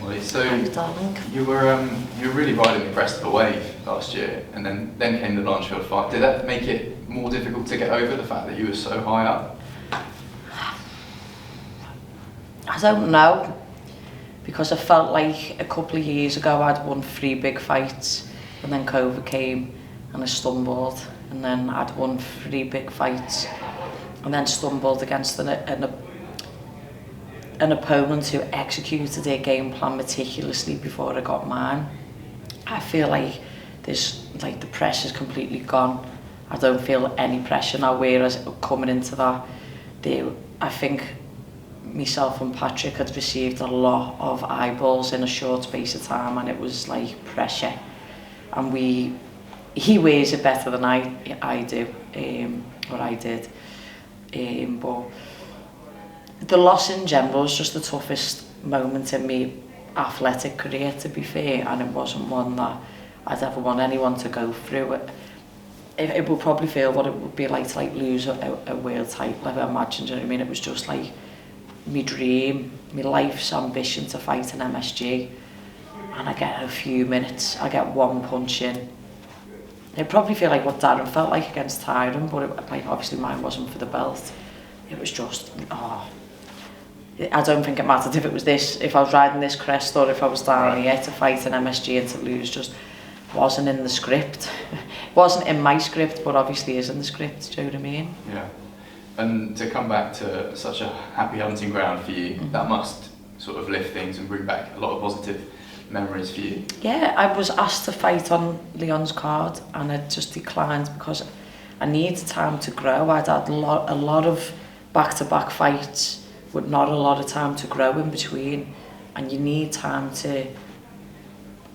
Molly. So Thanks, darling. you were really riding the crest of a wave last year, and then came the Blanchfield fight. Did that make it more difficult to get over the fact that you were so high up? I don't know, because I felt like a couple of years ago I'd won 3 big fights, and then COVID came and I stumbled, and then I'd won 3 big fights and then stumbled against an opponent who executed their game plan meticulously before I got mine. I feel like the pressure's completely gone. I don't feel any pressure now, whereas coming into that, I think myself and Patrick had received a lot of eyeballs in a short space of time, and it was like pressure. And he weighs it better than I do, or I did. But the loss in general was just the toughest moment in my athletic career, to be fair, and it wasn't one that I'd ever want anyone to go through. It would probably feel what it would be like to lose a world title, I imagine. Do you know what I mean? It was just like my dream, my life's ambition to fight an MSG, and I get a few minutes, I get one punch in. It probably feel like what Darren felt like against Tyron, but obviously mine wasn't for the belt. It was just, I don't think it mattered if it was this, if I was riding this crest or if I was down here to fight an MSG and to lose. Just wasn't in the script. Wasn't in my script, but obviously is in the script, do you know what I mean? Yeah. And to come back to such a happy hunting ground for you, that must sort of lift things and bring back a lot of positive memories for you. Yeah, I was asked to fight on Leon's card and I just declined because I needed time to grow. I'd had a lot of back-to-back fights with not a lot of time to grow in between, and you need time to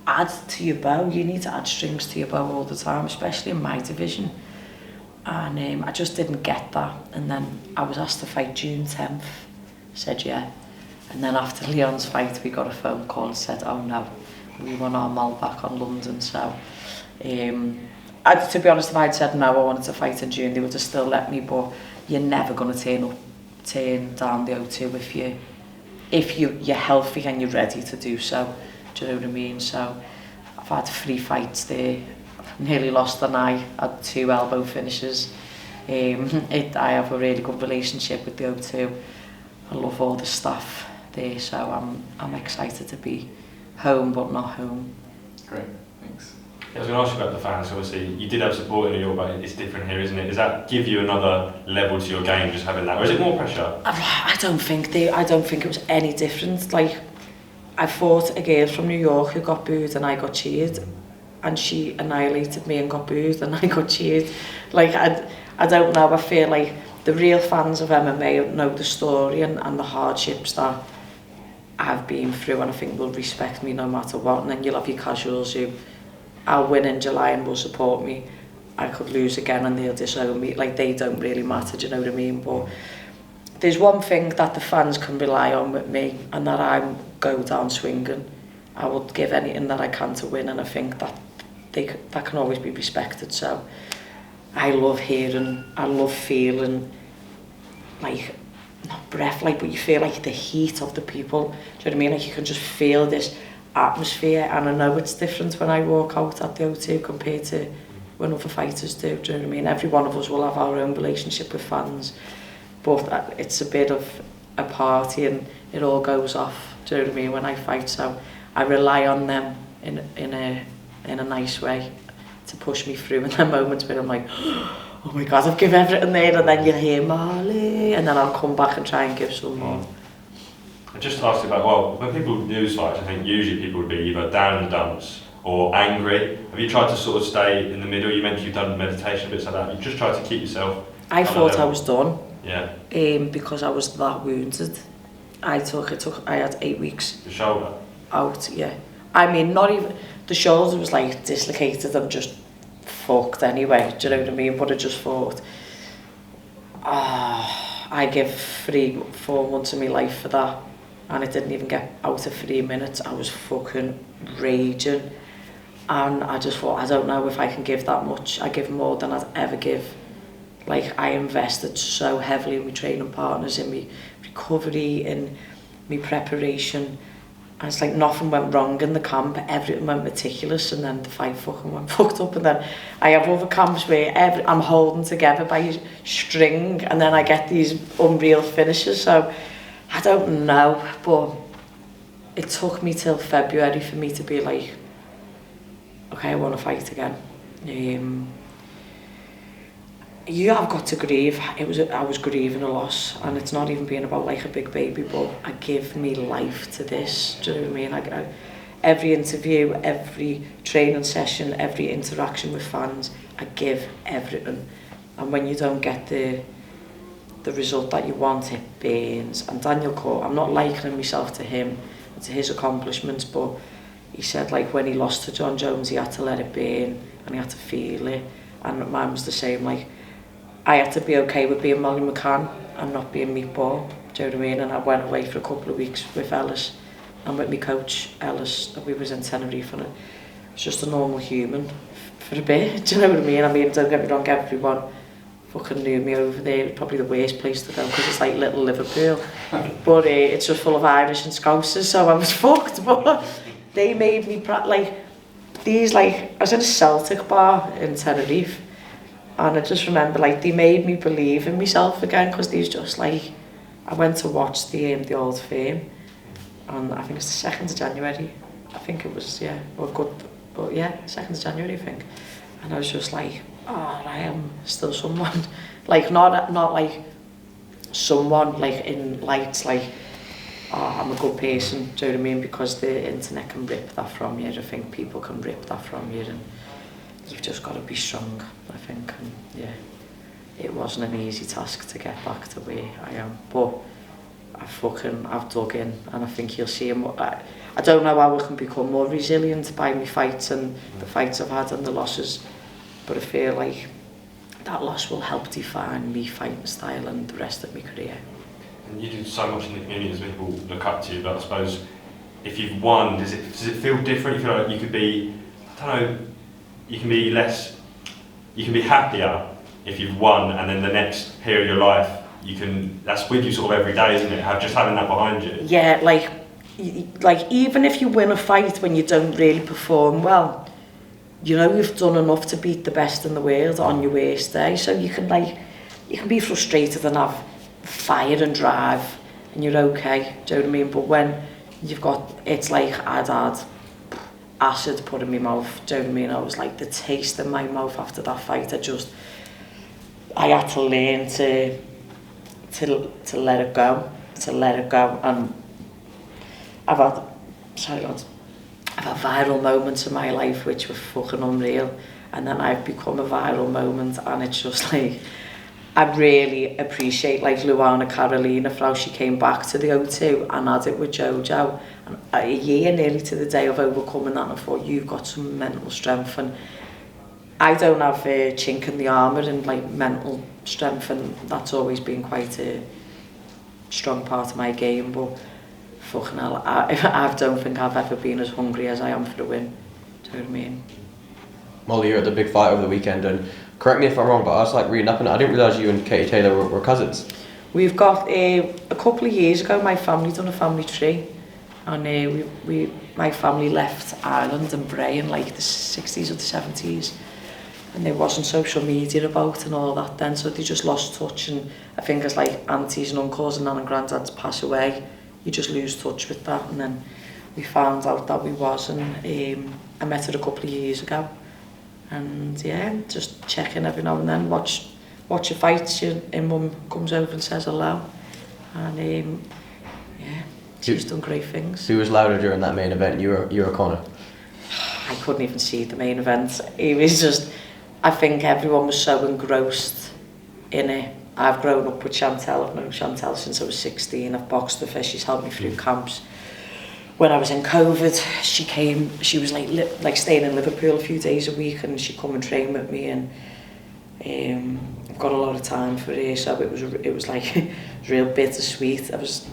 add to your bow. You need to add strings to your bow all the time, especially in my division. And I just didn't get that. And then I was asked to fight June 10th. Said yeah. And then after Leon's fight, we got a phone call and said, oh no, we won our mall back on London. So, to be honest, if I'd said no, I wanted to fight in June, they would have still let me. But you're never going to turn down the O2 if you're healthy and you're ready to do so. Do you know what I mean? So I've had 3 fights there. Nearly lost an eye, had 2 elbow finishes. I have a really good relationship with the O2. I love all the staff there, so I'm excited to be home but not home. Great, thanks. I was going to ask you about the fans. Obviously, you did have support in New York, but it's different here, isn't it? Does that give you another level to your game, just having that, or is it more pressure? I don't think it was any different. Like, I fought a girl from New York who got booed and I got cheered, and she annihilated me and got booed and I got cheered. Like, I don't know. I feel like the real fans of MMA know the story and the hardships that I've been through, and I think will respect me no matter what. And then you'll have your casuals who I'll win in July and will support me. I could lose again and they'll disown me. Like, they don't really matter, do you know what I mean? But there's one thing that the fans can rely on with me, and that I go down swinging. I would give anything that I can to win, and I think that that can always be respected. So I love hearing, I love feeling, like, not breath, like, but you feel like the heat of the people. Do you know what I mean? Like, you can just feel this atmosphere, and I know it's different when I walk out at the O2 compared to when other fighters do. Do you know what I mean? Every one of us will have our own relationship with fans, but it's a bit of a party and it all goes off. Do you know what I mean? When I fight, so I rely on them in a nice way to push me through in the moments where I'm like, oh my God, I've given everything there, and then you'll hear Molly, and then I'll come back and try and give some more. I just asked about, well, when people lose fights, I think usually people would be either down in the dumps or angry. Have you tried to sort of stay in the middle? You mentioned you've done meditation, bits like that. You just tried to keep yourself. I thought I was done. Yeah. Because I was that wounded. I had 8 weeks. The shoulder? Out, yeah. I mean, not even, the shoulder was like dislocated and just fucked anyway, do you know what I mean? But I just thought, I give 3-4 months of my life for that, and it didn't even get out of 3 minutes. I was fucking raging, and I just thought, I don't know if I can give that much. I give more than I'd ever give. Like, I invested so heavily in my training partners, in my recovery, in my preparation, And it's like nothing went wrong in the camp, everything went meticulous, and then the fight fucking went fucked up. And then I have other camps where I'm holding together by a string, and then I get these unreal finishes. So I don't know, but it took me till February for me to be like, okay, I want to fight again. You have got to grieve. I was grieving a loss, and it's not even being about like a big baby, but I give me life to this. Do you know what I mean? Every interview, every training session, every interaction with fans, I give everything. And when you don't get the result that you want, it burns. And Daniel Cormier, I'm not likening myself to him, to his accomplishments, but he said like when he lost to John Jones, he had to let it burn and he had to feel it. And mine was the same, like I had to be okay with being Molly McCann and not being Meatball, do you know what I mean? And I went away for a couple of weeks with Ellis and with my coach Ellis, we was in Tenerife, and it was just a normal human for a bit, do you know what I mean? I mean, don't get me wrong, everyone fucking knew me over there. It was probably the worst place to go because it's like little Liverpool, but it's just full of Irish and Scousers, so I was fucked. But they made me like these, like I was in a Celtic bar in Tenerife, and I just remember like they made me believe in myself again, because these just like I went to watch the Old Firm, and I think it's the 2nd of January. I think it was, yeah, or good, but yeah, 2nd of January I think, and I was just like, oh, I am still someone. Like not like someone like in lights, like oh, I'm a good person, do you know what I mean? Because the internet can rip that from you. I think people can rip that from you, and you've just got to be strong, I think. And yeah, it wasn't an easy task to get back to where I am, but I've dug in, and I think you'll see him. I don't know how I can become more resilient by my fights and the fights I've had and the losses, but I feel like that loss will help define me fighting style and the rest of my career. And you do so much in the community as people look up to you, but I suppose if you've won, does it feel different? You feel like you could be, I don't know, you can be happier if you've won, and then the next period of your life, that's with you sort of every day, isn't it? Just having that behind you. Yeah, like even if you win a fight when you don't really perform well, you know you've done enough to beat the best in the world on your worst day. So you can be frustrated and have fire and drive, and you're okay. Do you know what I mean? But when you've got, it's like I'd had acid put in my mouth. Do you know what I mean? I was like the taste in my mouth after that fight. I had to learn to let it go, and I've had viral moments in my life which were fucking unreal, and then I've become a viral moment, and it's just like I really appreciate like Luana Carolina for how she came back to the O2 and had it with Jojo, and a year nearly to the day of overcoming that, and I thought you've got some mental strength, and I don't have a chink in the armour and like mental strength, and that's always been quite a strong part of my game, but fucking hell, I don't think I've ever been as hungry as I am for the win. Do you know what I mean? Molly, you're at the big fight over the weekend, and correct me if I'm wrong, but I was like reading up on it, I didn't realise you and Katie Taylor were cousins. We've got, a couple of years ago, my family done a family tree, and my family left Ireland and Bray in like the 60s or the 70s, and there wasn't social media about and all that then, so they just lost touch, and I think as like aunties and uncles and nan and granddads pass away, you just lose touch with that, and then we found out that we was, and I met her a couple of years ago, and yeah, just checking every now and then, watch your fights, your mum comes over and says hello, and yeah, she's done great things. Who was louder during that main event, you or Conor? I couldn't even see the main event. It was just, I think everyone was so engrossed in it. I've grown up with Chantelle. I've known Chantelle since I was 16. I've boxed with her. She's helped me through camps. When I was in COVID, she was like staying in Liverpool a few days a week, and she'd come and train with me, and I've got a lot of time for her, so it was like it was real bittersweet. I was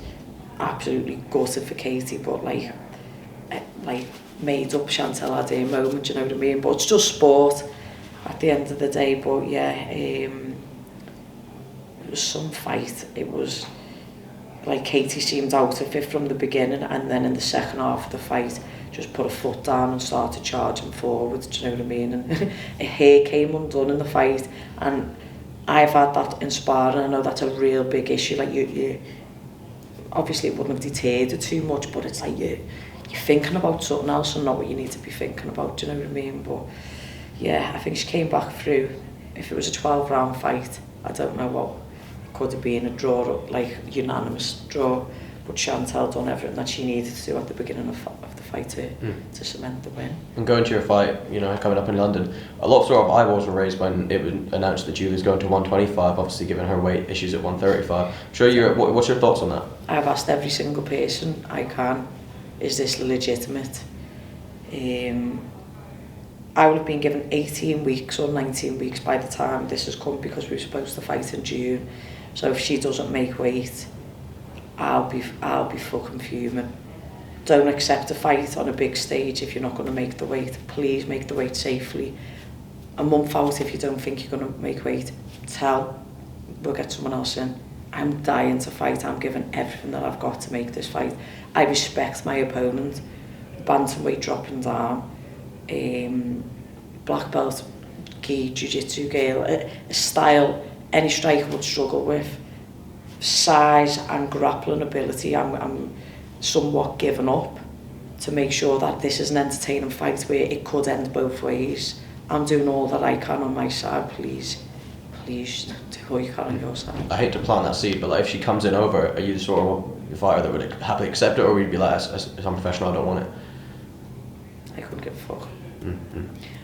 absolutely gutted for Katie, but like made up Chantelle had her moment, you know what I mean? But it's just sport at the end of the day. But yeah, it was some fight. It was like Katie seemed out of it from the beginning, and then in the second half of the fight just put a foot down and started charging forward, do you know what I mean? And her hair came undone in the fight, and I've had that in sparring. I know that's a real big issue. Like you obviously it wouldn't have deterred it too much, but it's like you're thinking about something else and not what you need to be thinking about, do you know what I mean? But yeah, I think she came back through. If it was a 12-round fight, I don't know what it could have been, a draw, like unanimous draw. But Chantelle done everything that she needed to do at the beginning of the fight to cement the win. And going to your fight, you know, coming up in London, a lot of sort of eyeballs were raised when it was announced that Julia's going to 125, obviously given her weight issues at 135. I'm sure what's your thoughts on that? I've asked every single person I can, is this legitimate? I would have been given 18 weeks or 19 weeks by the time this has come, because we were supposed to fight in June. So if she doesn't make weight, I'll be fucking fuming. Don't accept a fight on a big stage if you're not going to make the weight. Please make the weight safely. A month out, if you don't think you're going to make weight, we'll get someone else in. I'm dying to fight. I'm giving everything that I've got to make this fight. I respect my opponent. Bantamweight dropping down. Black belt, gi, jiu-jitsu girl, a style any striker would struggle with. Size and grappling ability, I'm somewhat given up to make sure that this is an entertaining fight where it could end both ways. I'm doing all that I can on my side. Please do what you can on your side. I hate to plant that seed, but like, if she comes in over, are you the sort of fighter that would happily accept it, or would you be like, as I'm professional, I don't want it? I couldn't give a fuck.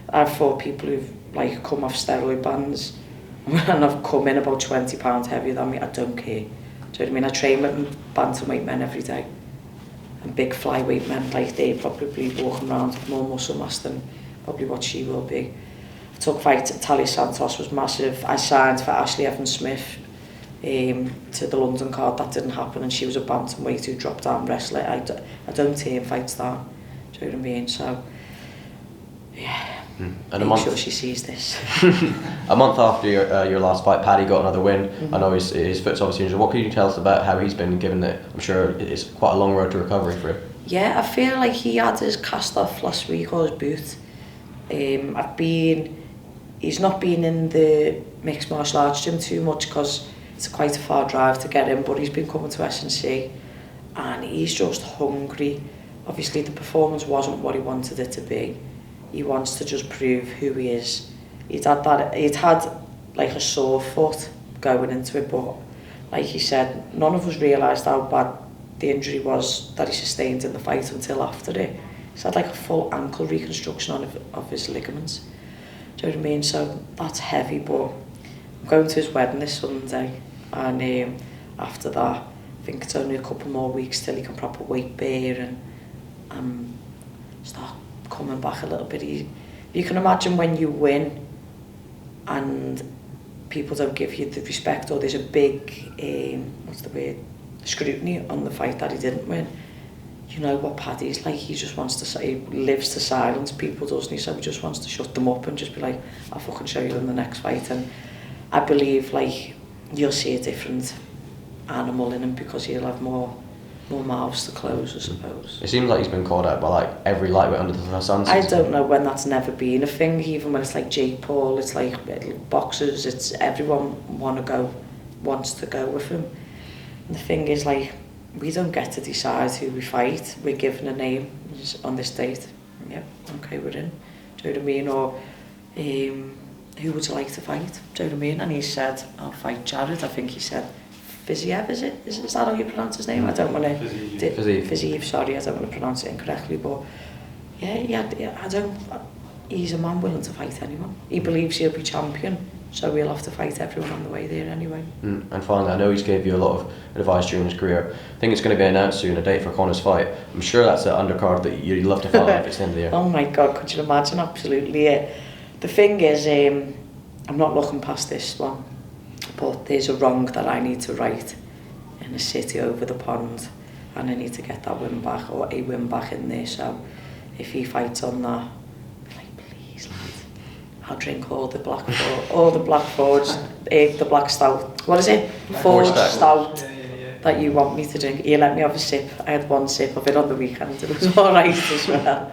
I've fought people who've like come off steroid bans and I've come in about 20 pounds heavier than me. I don't care. Do you know what I mean? I train with bantamweight men every day, and big flyweight men, like they're probably walking around with more muscle mass than probably what she will be. I took fight at Talia Santos, was massive. I signed for Ashley Evans-Smith to the London card. That didn't happen, and she was a bantamweight who dropped down wrestler. I don't turn fights down. Do you know what I mean? So yeah. And make sure she sees this. A month after your last fight, Paddy got another win. I know his foot's obviously injured. What can you tell us about how he's been, given that I'm sure it's quite a long road to recovery for him? Yeah, I feel like he had his cast off last week, or his boot. He's not been in the mixed martial arts gym too much because it's quite a far drive to get in, but he's been coming to S&C and he's just hungry. Obviously the performance wasn't what he wanted it to be. He wants to just prove who he is. He'd had like a sore foot going into it, but like he said, none of us realised how bad the injury was that he sustained in the fight until after it. He's had like a full ankle reconstruction of his ligaments. Do you know what I mean? So that's heavy, but I'm going to his wedding this Sunday, and after that, I think it's only a couple more weeks till he can proper weight bear and start coming back a little bit. You can imagine when you win and people don't give you the respect, or there's a big scrutiny on the fight that he didn't win. You know what Paddy's like, he just wants to say, he lives to silence people, doesn't he? So he just wants to shut them up and just be like, I'll fucking show you in the next fight. And I believe like you'll see a different animal in him because he'll have more mouths to close, I suppose. It seems like he's been called out by like every lightweight under the sun. I don't know when that's never been a thing, even when it's like Jake Paul, it's like boxers, it's everyone wants to go with him. And the thing is, like, we don't get to decide who we fight. We're given a name on this date. Yep, okay, we're in. Do you know what I mean? Or who would you like to fight? Do you know what I mean? And he said, I'll fight Jared. I think he said Fiziev, is it? Is that how you pronounce his name? I don't want to... Fiziev, sorry, I don't want to pronounce it incorrectly, but he's a man willing to fight anyone. He believes he'll be champion, so we'll have to fight everyone on the way there anyway. And finally, I know he's gave you a lot of advice during his career. I think it's going to be announced soon, a date for Conor's fight. I'm sure that's an undercard that you'd love to follow if it's the end of the year. Oh my God, could you imagine? Absolutely, yeah. The thing is, I'm not looking past this one, but there's a wrong that I need to right in a city over the pond, and I need to get that win back, or a win back in there. So if he fights on that, I'm like, please lad, I'll drink all the black forge, the black stout. What is it? Forge stout. that you want me to drink. You let me have a sip. I had one sip of it on the weekend. It was all right as well.